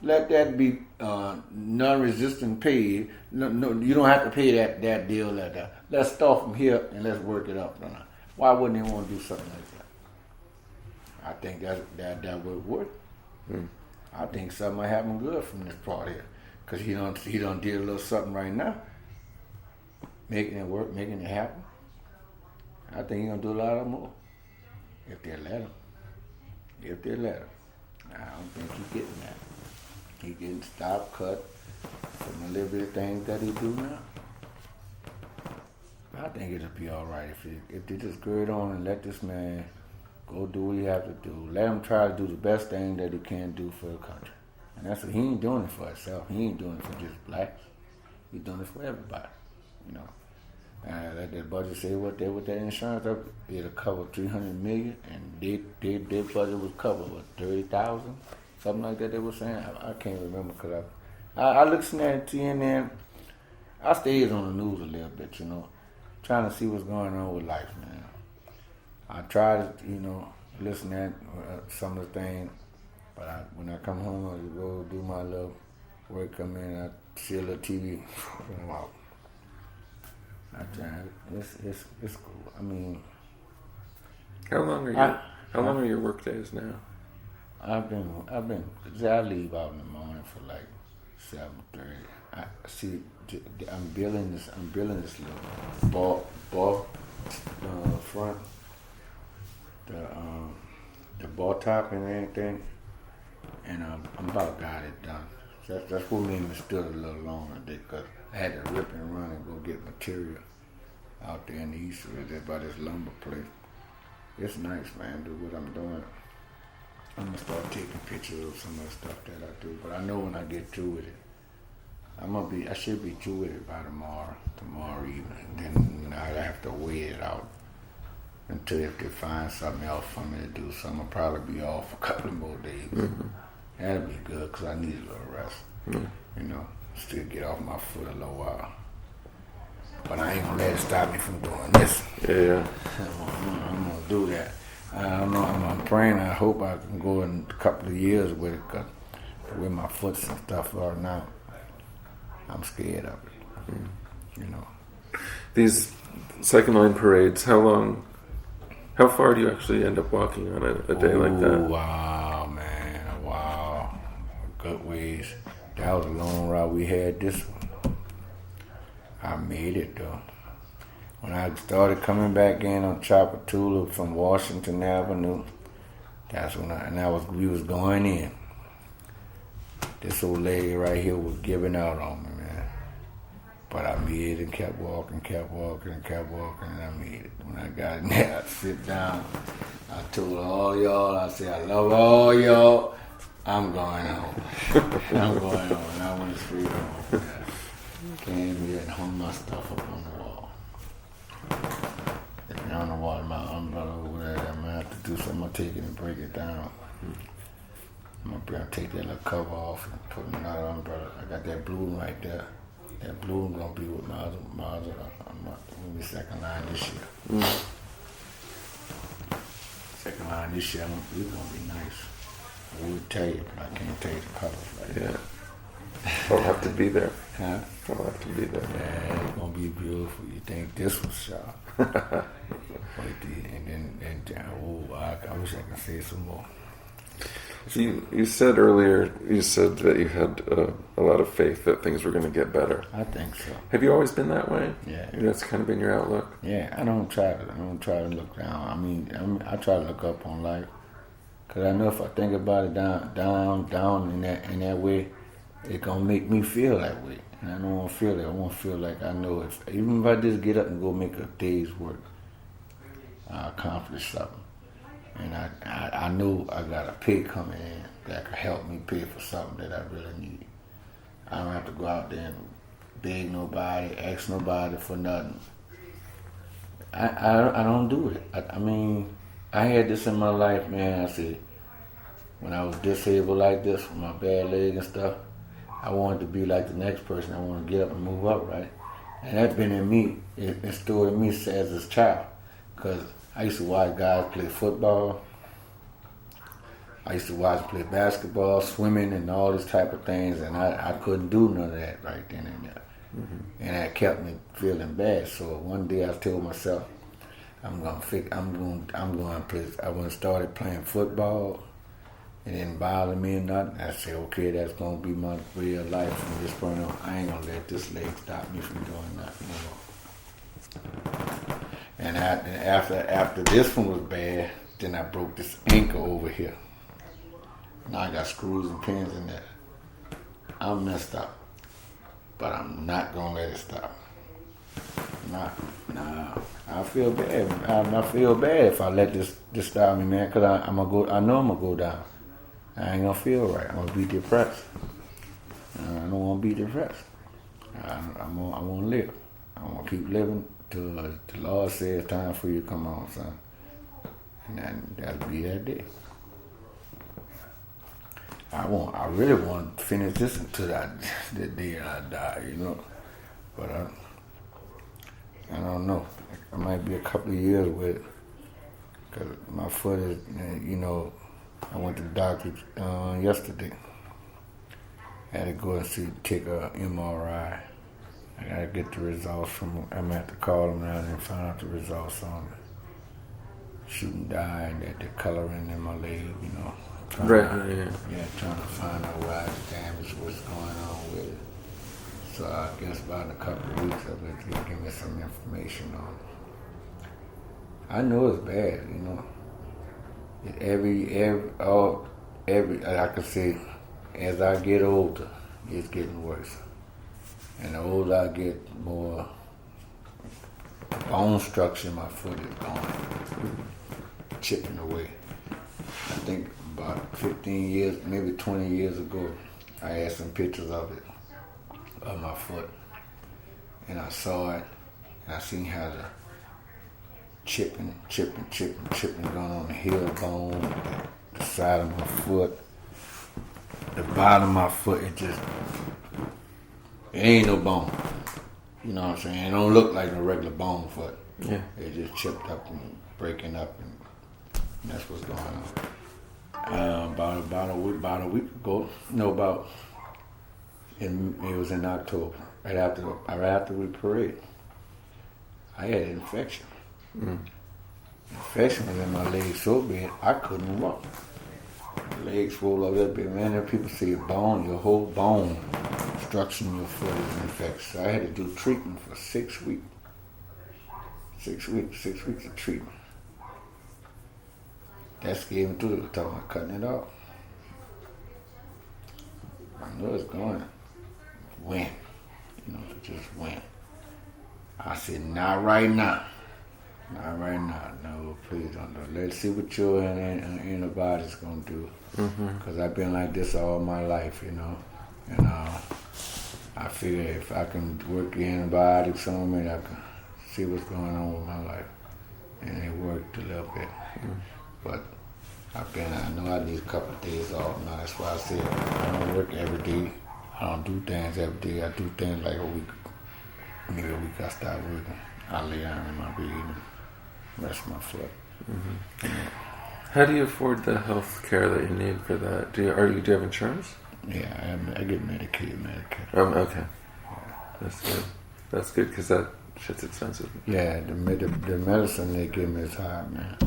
Let that be non-resistant pay. No, you don't have to pay that deal like that. Let's start from here and let's work it up. Why wouldn't they want to do something like that? I think that would work. I think something might happen good from this part here. Because he done did a little something right now. Making it work, making it happen. I think he's going to do a lot more. If they let him. if they let him. I don't think he's getting that. He getting stopped, cut from the little bit of things that he do now. I think it'll be all right if they just gird on and let this man go do what he have to do. Let him try to do the best thing that he can do for the country. And that's what he ain't doing it for himself. He ain't doing it for just blacks. He's doing it for everybody, you know. Let that budget say what that insurance up, it'll cover $300 million, and their budget was covered with 30,000, something like that. They were saying. I can't remember because I listened at CNN. I stayed on the news a little bit, you know, trying to see what's going on with life, man. I try to, you know, listen at some of the things, but when I come home, I go do my little work, come in, I see a little TV, I'm out. I try. It's cool. I mean, how long are your work days now? I leave out in the morning for like 7:30. I'm building this little ball front, the ball top and everything, and I'm about got it done. That's what made me stood a little longer because I had to rip and run and go get material out there in the east by this lumber place. It's nice, man, do what I'm doing. I'm gonna start taking pictures of some of the stuff that I do, but I know when I get through with it, I should be through with it by tomorrow evening. Then, you know, I have to wait it out until if they find something else for me to do. So I'm gonna probably be off a couple of more days. Mm-hmm. That'll be good because I need a little rest. Mm-hmm. You know, still get off my foot a little while. But I ain't gonna let it stop me from doing this. Yeah. I'm gonna do that. I'm praying. I hope I can go in a couple of years with it, cause the way my foots and stuff are now, I'm scared of it. Mm. You know. These second line parades. How far do you actually end up walking on a day like that? Wow, man. Wow. Good ways. That was a long route. We had this one. I made it though. When I started coming back in on Chapatula from Washington Avenue, that's when we was going in. This old lady right here was giving out on me, man. But I made it and kept walking, and I made it. When I got in there, I sit down. I told all y'all, I said, I love all y'all. I'm going home. I'm going home. And I went straight home. Came here and hung my stuff up on the wall. If you're on the wall, my umbrella over there, I'm going to have to do something. I'm going to take it and break it down. I'm going to take that little cover off and put another umbrella. I got that blue one right there. That blue one going to be with my other second line this year. Mm. Second line this year, it's going to be nice. I would tell you, but I can't tell you the colors right now. I'll have to be there. Huh? I'll have to be there. Yeah, it's gonna be beautiful. You think this was sharp? And then I wish I could say some more. You said earlier, that you had a lot of faith that things were going to get better. I think so. Have you always been that way? Yeah. That's kind of been your outlook? Yeah, I don't try to look down. I try to look up on life. Because I know if I think about it down in that way, it's going to make me feel that way. And I don't want to feel that. I want to feel like I know even if I just get up and go make a day's work, I accomplish something. And I know I got a pay coming in that can help me pay for something that I really need. I don't have to go out there and beg nobody, ask nobody for nothing. I don't do it. I had this in my life, man. I said, when I was disabled like this with my bad leg and stuff, I wanted to be like the next person. I wanted to get up and move up, right? And that's been in me. It stored in me as a child. Because I used to watch guys play football. I used to watch them play basketball, swimming, and all these type of things. And I couldn't do none of that right then and there. Mm-hmm. And that kept me feeling bad. So one day I told myself, I started playing football. It didn't bother me or nothing. I said, okay, that's going to be my real life from this point on. I ain't going to let this leg stop me from doing nothing more. And after this one was bad, then I broke this ankle over here. Now I got screws and pins in there. I'm messed up, but I'm not gonna let it stop. Nah. I feel bad. I feel bad if I let this stop me, man. Cause I know I'm gonna go down. I ain't gonna feel right. I'm gonna be depressed. I don't want to be depressed. I want to live. I want to keep living till the Lord says it's time for you to come on, son. And that'll be that day. I really want to finish this until the day I die, you know. But I don't know. It might be a couple of years with it. Because my foot is, you know, I went to the doctor yesterday. I had to go and take a MRI. I got to get the results from, I'm going to have to call them now and find out the results on shooting dye and the coloring in my leg, you know. Right, Yeah, trying to find out why it's damaged, what's going on with it. So I guess about in a couple of weeks, they'll give me some information on it. I know it's bad, you know. I could say, as I get older, it's getting worse. And the older I get, more bone structure in my foot is gone, chipping away. I think about 15 years, maybe 20 years ago, I had some pictures of it, of my foot. And I saw it, and I seen how the chipping going on the heel bone, the side of my foot, the bottom of my foot, it ain't no bone. You know what I'm saying? It don't look like a regular bone foot. Yeah. It just chipped up and breaking up, and that's what's going on. About a week ago, it was in October, right after we parade. I had an infection. Infection was in my leg so bad I couldn't walk. My legs swole up that bit, man. And people see your whole bone structure in your foot is infected. So I had to do treatment for 6 weeks. 6 weeks of treatment. That scared me too. They were talking about cutting it off. I know it's going. When? You know, just when. I said, not right now. Not right now. No, please don't. Let's see what your antibiotics gonna do. Because I've been like this all my life, you know. And I figure if I can work the antibiotics on me, I can see what's going on with my life. And it worked a little bit. But I know I need a couple of days off now. That's why I said I don't work every day. I don't do things every day. I do things like a week. Maybe a week I start working. I lay down in my bed and rest my foot. How do you afford the health care that you need for that? Do you have insurance? Yeah, I get Medicare. Okay. That's good because that shit's expensive. Yeah, the medicine they give me is high, man.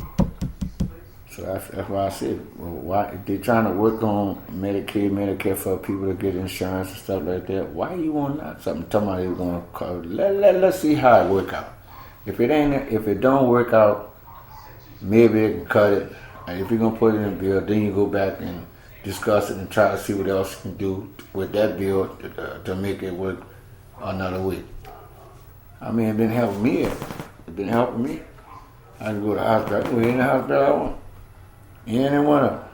So that's why I said, why if they're trying to work on Medicare for people to get insurance and stuff like that, why you want not something? Somebody want to call. Let's see how it work out. If it don't work out, maybe they can cut it. And if you're gonna put it in a bill, then you go back and discuss it and try to see what else you can do with that bill to make it work another way. I mean, it's been helping me. I can go to the hospital. I can go in the hospital I want. Any one of them.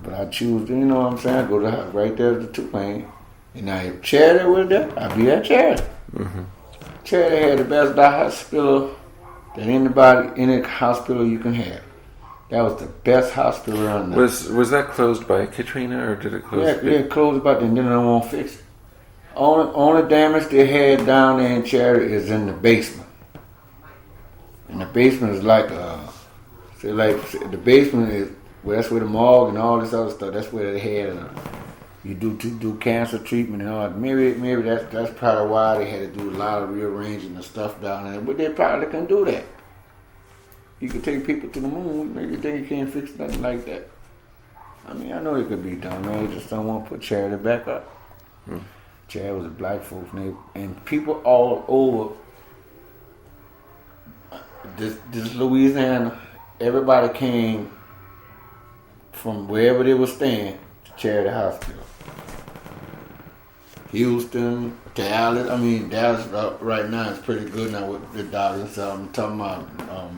But I choose, you know what I'm saying? I go to the hospital right there at the Tulane. And now if Charity was there, I'd be at Charity. Charity had the best hospital that any hospital you can have. That was the best hospital around there. Was that closed by Katrina or did it close? Yeah, it closed by and then they won't fix it. Only damage they had down there in Charity is in the basement. And the basement is like the basement is that's where the morgue and all this other stuff. That's where they had you do cancer treatment and all. Maybe that's probably why they had to do a lot of rearranging the stuff down there. But they probably can do that. You can take people to the moon. Maybe you think you can't fix nothing like that. I mean, I know it could be done, man. They just don't want to put Charity back up. Charity was a black folks name, and people all over this Louisiana. Everybody came from wherever they were staying to Charity Hospital. Houston, Dallas. I mean, Dallas right now is pretty good now with the doctors. So I'm talking about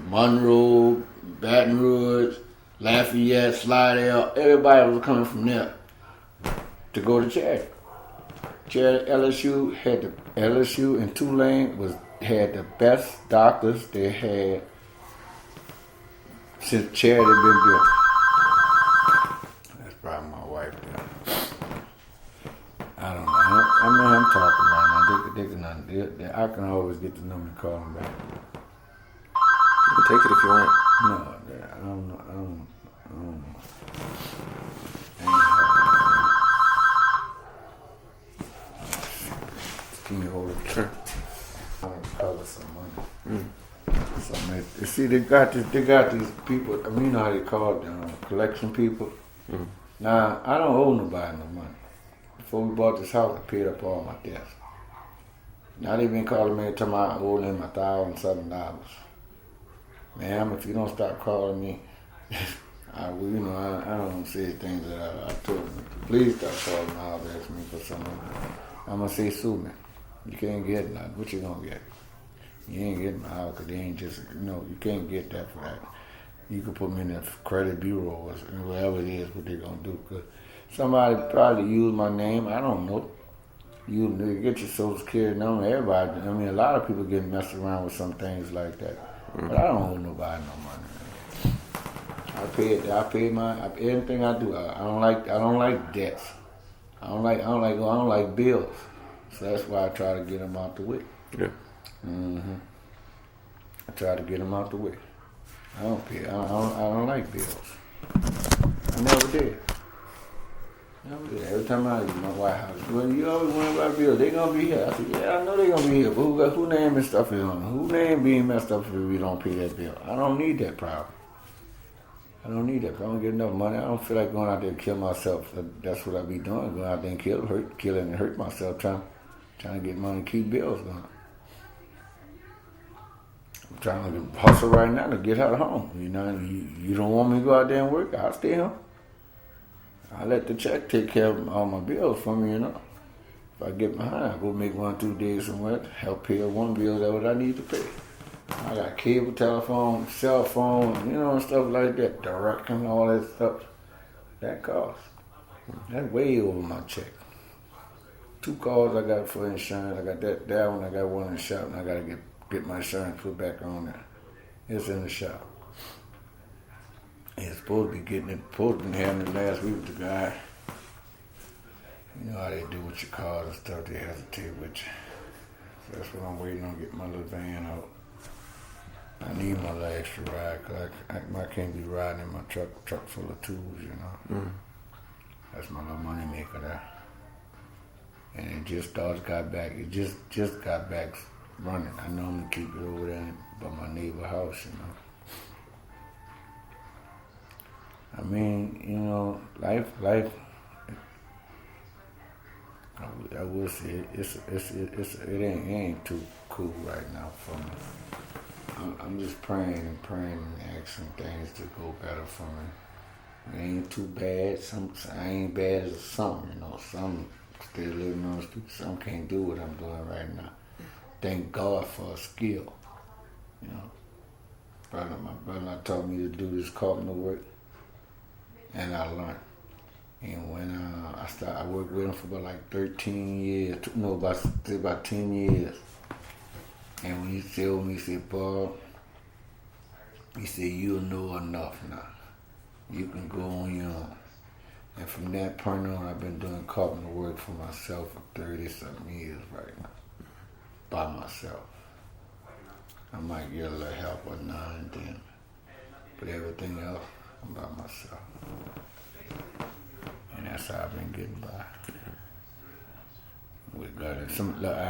Monroe, Baton Rouge, Lafayette, Slidell. Everybody was coming from there to go to Charity. LSU and Tulane had the best doctors they had since Charity been built. That's probably my wife there. I don't know. I'm talking right now. I can always get the number and call them back. You can take it if you want. No, I don't know. Can you hold it? Sure. I'm gonna cover some money. See, they got these people. I mean, you know how they call them collection people. Now, I don't owe nobody no money. Before we bought this house, I paid up all my debts. Now they been calling me telling me I owe them $1,007. Ma'am, if you don't stop calling me, I don't say things that I told them. Please stop calling me. I'll ask me for something. I'm gonna say sue me. You can't get nothing. What you gonna get? You ain't getting my house because they ain't just, you can't get that for that. You can put me in the credit bureau or whatever it is, what they gonna do. Cause somebody probably use my name. I don't know. You get your Social Security number. Everybody. I mean, a lot of people get messed around with some things like that. But I don't owe nobody no money. I pay anything I do. I don't like debts. I don't like bills. So that's why I try to get them out the way. Yeah. I try to get them out the way. I don't pay. I don't like bills. I never did. Every time I leave my White House, well, you always worry about bills. They gonna be here. I said, yeah, I know they gonna be here. But who name and stuff is on? Who name being messed up if we don't pay that bill? I don't need that problem. I don't need that. If I don't get enough money, I don't feel like going out there and kill myself. That's what I be doing. Going out there and kill and hurt myself, trying to get money, keep bills going. I'm trying to hustle right now to get out of home. You don't want me to go out there and work? I'll stay home. I let the check take care of all my bills for me, If I get behind, I go make 1-2 days somewhere, help pay one bill, that's what I need to pay. I got cable, telephone, cell phone, and stuff like that, direct and all that stuff. That costs. That's way over my check. 2 cars I got for insurance. I got that one, I got one in the shop, and I got to get my insurance put back on there. It's in the shop. It's supposed to be having it last week with the guy. You know how they do with your cars and stuff, they hesitate with you. So that's what I'm waiting on, get my little van out. I need my little extra ride, because I can't be riding in my truck full of tools, That's my little money maker there. And it just got back running. I normally keep it over there by my neighbor house, I mean, life. I will say it ain't too cool right now for me. I'm just praying and asking things to go better for me. It ain't too bad. I ain't bad as some, Some still living on the street. Some can't do what I'm doing right now. Thank God for a skill, My brother taught me to do this carpenter work. And I learned. And when I worked with him for about like 13 years, about 10 years. And when he told me, he said, Bob, he said, you'll know enough now. You can go on your own. And from that point on, I've been doing carpenter work for myself for 30-something years right now. By myself. I might get a little help or now and then. But everything else, I'm by myself. And that's how I've been getting by. With God, I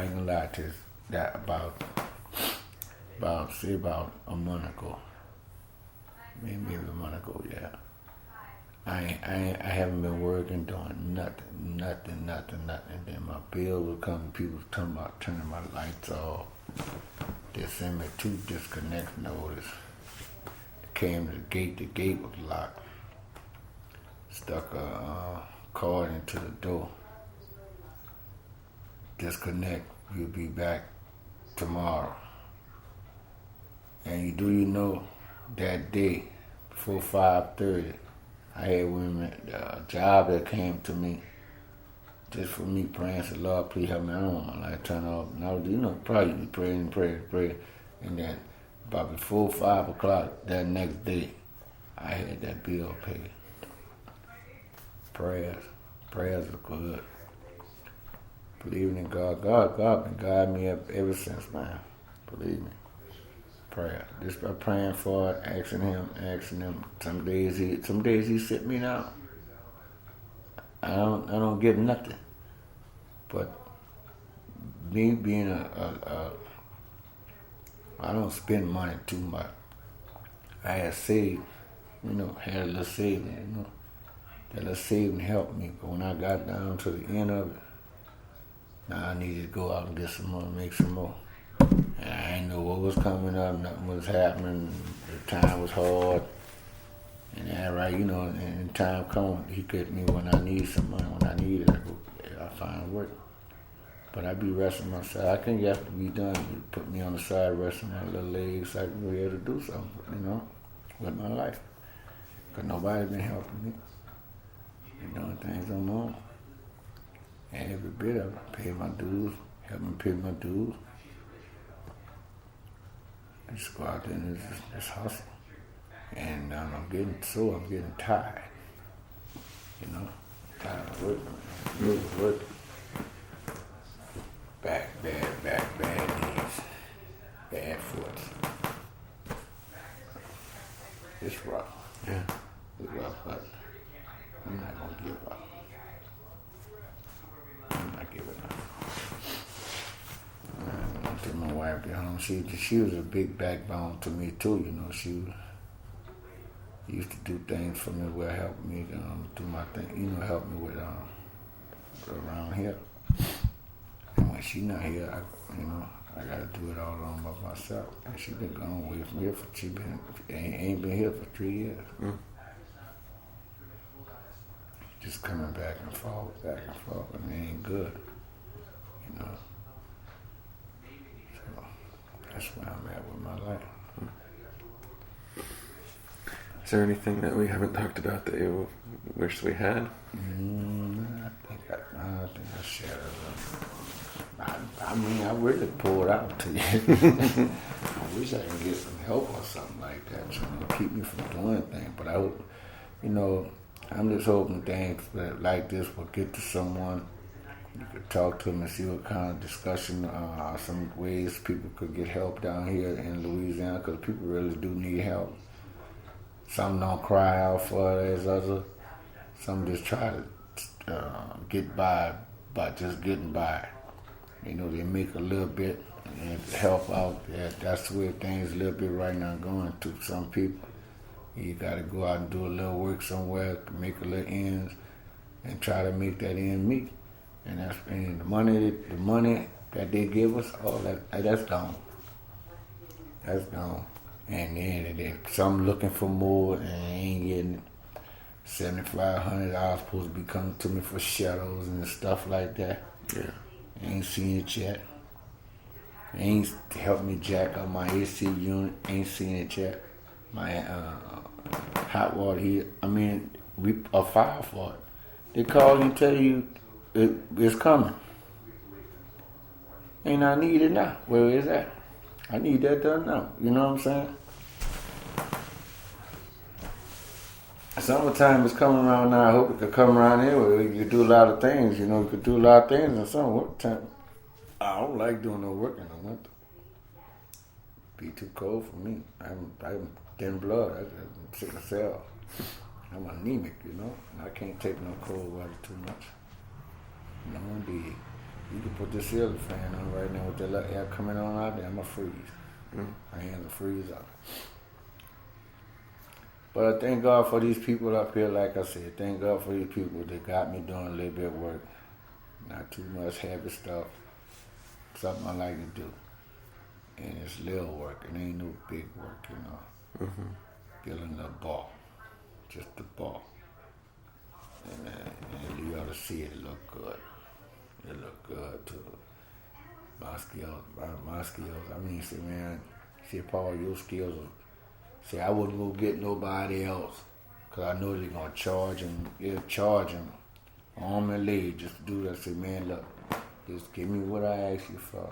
ain't gonna lie to you, that about a month ago. Maybe a month ago, yeah. I haven't been working, doing nothing. Then my bill would come, people was talking about turning my lights off. They sent me 2 disconnect notices. Came to the gate was locked. stuck a cord into the door. Disconnect. We'll be back tomorrow. And you know that day before 5:30, I had women a job that came to me just for me praying, said, Lord, please help me. I don't want my life to turn off. And I was, probably be praying. And then about before 5 o'clock that next day, I had that bill paid. Prayers are good. Believing in God. God been guiding me up ever since, man. Believe me. Prayer. Just by praying for it, asking him. Some days he sit me down. I don't get nothing. But me being I don't spend money too much. I had saved, had a little saving, That little saving helped me. But when I got down to the end of it, now I needed to go out and get some more, make some more. And I didn't know what was coming up, nothing was happening, the time was hard. And that right, and time come, he get me when I need some money, when I need it, I find work. But I be resting myself. I think you have to be done. You put me on the side, resting my little legs, so I can be able to do something, with my life. Because nobody been helping me. Doing things on my own. And every bit of it, pay my dues, help me pay my dues. I just go out there and just hustle. And I'm getting tired. Tired of working. Bad knees, bad foot. It's rough. Yeah. It's rough, but I'm not gonna give up. I'm not giving up. Until my wife get home, she was a big backbone to me too. She used to do things for me where help me do my thing. Help me with around here. And when she not here, I gotta do it all on by myself. And she been gone away from here ain't been here for 3 years. Mm. Just coming back and forth, and it ain't good. So that's where I'm at with my life. Is there anything that we haven't talked about that you wish we had? I think I shared it. I really poured out to you. I wish I could get some help or something like that, to keep me from doing things. But I hope, I'm just hoping things like this will get to someone. You could talk to them and see what kind of discussion, some ways people could get help down here in Louisiana, because people really do need help. Some don't cry out for it as others. Some just try to get by just getting by. They make a little bit and help out. That's the way things a little bit right now going to some people. You got to go out and do a little work somewhere, make a little ends, and try to make that end meet. And the money that they give us, all that's gone. That's gone. And then some looking for more and ain't getting it. $7,500 supposed to be coming to me for shadows and stuff like that. Yeah. Ain't seen it yet. Ain't helped me jack up my AC unit. Ain't seen it yet. My hot water heater. We a file for it. They call and tell you it's coming. And I need it now. Where is that? I need that done now. You know what I'm saying? Summertime is coming around now. I hope it could come around anyway. We could do a lot of things. We could do a lot of things in summer. Time? I don't like doing no work in the winter. Be too cold for me. I'm thin blood. I'm sick of cell. I'm anemic, and I can't take no cold weather too much. No, indeed. You can put this ceiling fan on right now with the air coming on out there. I'm going to freeze. My hands will freeze up. But I thank God for these people up here, like I said. Thank God for these people that got me doing a little bit of work. Not too much heavy stuff. Something I like to do. And it's little work. It ain't no big work, Building the ball. Just the ball. And you ought to see it look good. It look good too. My skills. I mean, see, man, see, Paul, your skills. See, I wouldn't go get nobody else, cause I know they're gonna charge him. They'll charge him arm and leg just to do that. Say, man, look, just give me what I ask you for,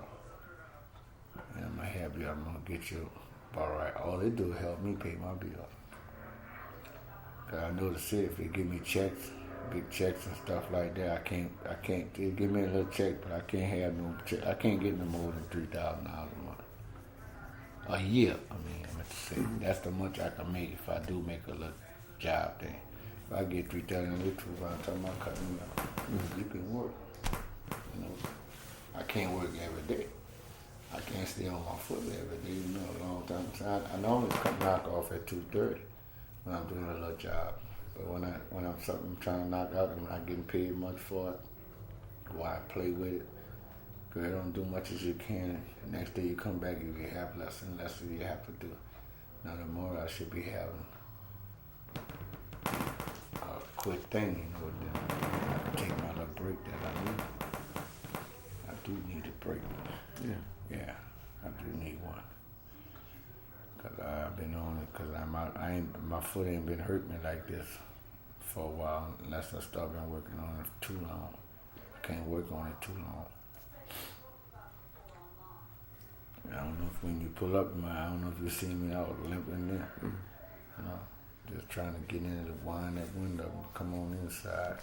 and I'm gonna help you. I'm gonna get you all right. All they do is help me pay my bill. Cause I know the city, if they give me checks, big checks and stuff like that, I can't. They give me a little check, but I can't have no check. I can't get no more than $3,000 a month a year. I mean, I'm to say that's the much I can make if I do make a little job thing. If I get $3,000 a little too, I'm talking about cutting me off. You can work. You know, I can't work every day. I can't stay on my foot every day. You know, a long time. So I normally knock off at 2:30 when I'm doing a little job. But when I'm trying to knock out and I'm not getting paid much for it, why I play with it? Go ahead and do much as you can. The next day you come back, you have less and less you have to do. Now the more I should be having a quick thing, you know, then I can take my little break that I need. I do need a break. Yeah, I do need one. Cause I've been on it. Cause my foot ain't been hurting me like this for a while unless I start been working on it too long. I can't work on it too long. I don't know if when you pull up, I don't know if you see me out limping there. You know, just trying to get into the wind that window and come on inside.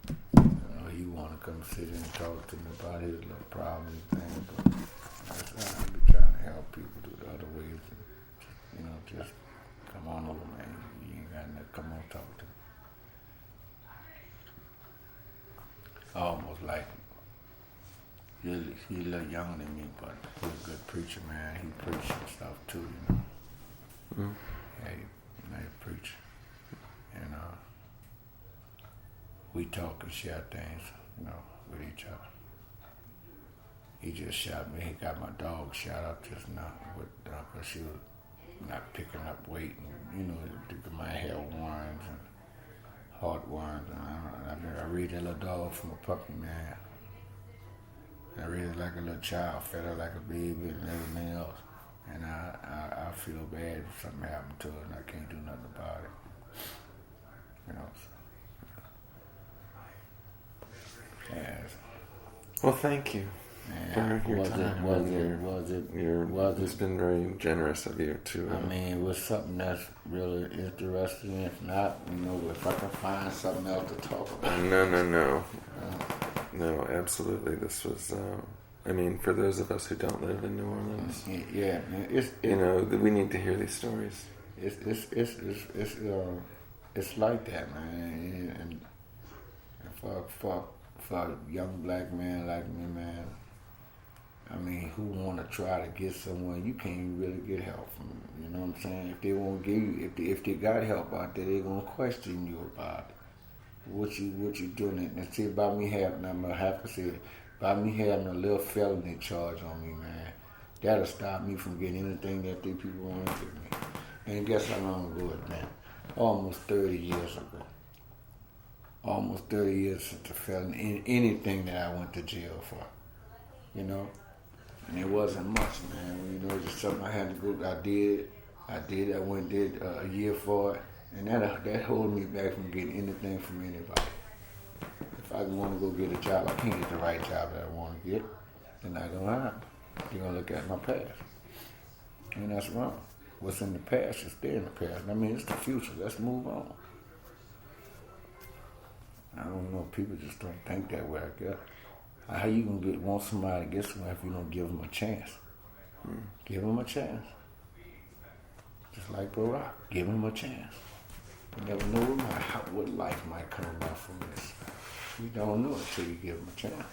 You know, he want to come sit in and talk to me about his little problem thing, but I be trying to help people do the other ways. And, you know, just come on over, man. You ain't got nothing. Come on, talk to me. Almost like he's a little younger than me, but he's a good preacher, man. He preaches and stuff too, you know. Mm-hmm. Yeah, he preach. And we talk and share things, you know, with each other. He just shot me. He got my dog shot up just now because she was not picking up weight, and you know, my hair worms and heart worms. And I raised that little dog from a puppy, man. I raised her like a little child, fed her like a baby and everything else. And I feel bad if something happened to her and I can't do nothing about it. You know. So. Yes. Well, thank you. Man, for your time. It's been very generous of you too. I mean, it was something that's really interesting. If not, you know, if I can find something else to talk about. No, absolutely. This was, I mean, for those of us who don't live in New Orleans, yeah, man, we need to hear these stories. It's like that, man. And for a young black man like me, man, I mean, who want to try to get someone, you can't really get help from them. You know what I'm saying? If they won't give you, if they got help out there, they're gonna question you about it. What you doing? And see, by me having, I'm gonna have to say, by me having a little felony charge on me, man, that'll stop me from getting anything that these people want to give me. And guess how long ago it been? Almost 30 years ago. Almost 30 years since the felony, anything that I went to jail for, you know. And it wasn't much, man. You know, just something I had to go. I did. I went and did a year for it, and that held me back from getting anything from anybody. If I want to go get a job, I can't get the right job that I want to get. They're not gonna happen. They're gonna look at my past, and that's wrong. What's in the past is stay in the past. I mean, it's the future. Let's move on. I don't know. People just don't think that way, I guess. How you gonna want somebody to get somewhere if you don't give them a chance? Give them a chance. Just like Barack, give him a chance. You never know what life might come about from this. You don't know until you give him a chance.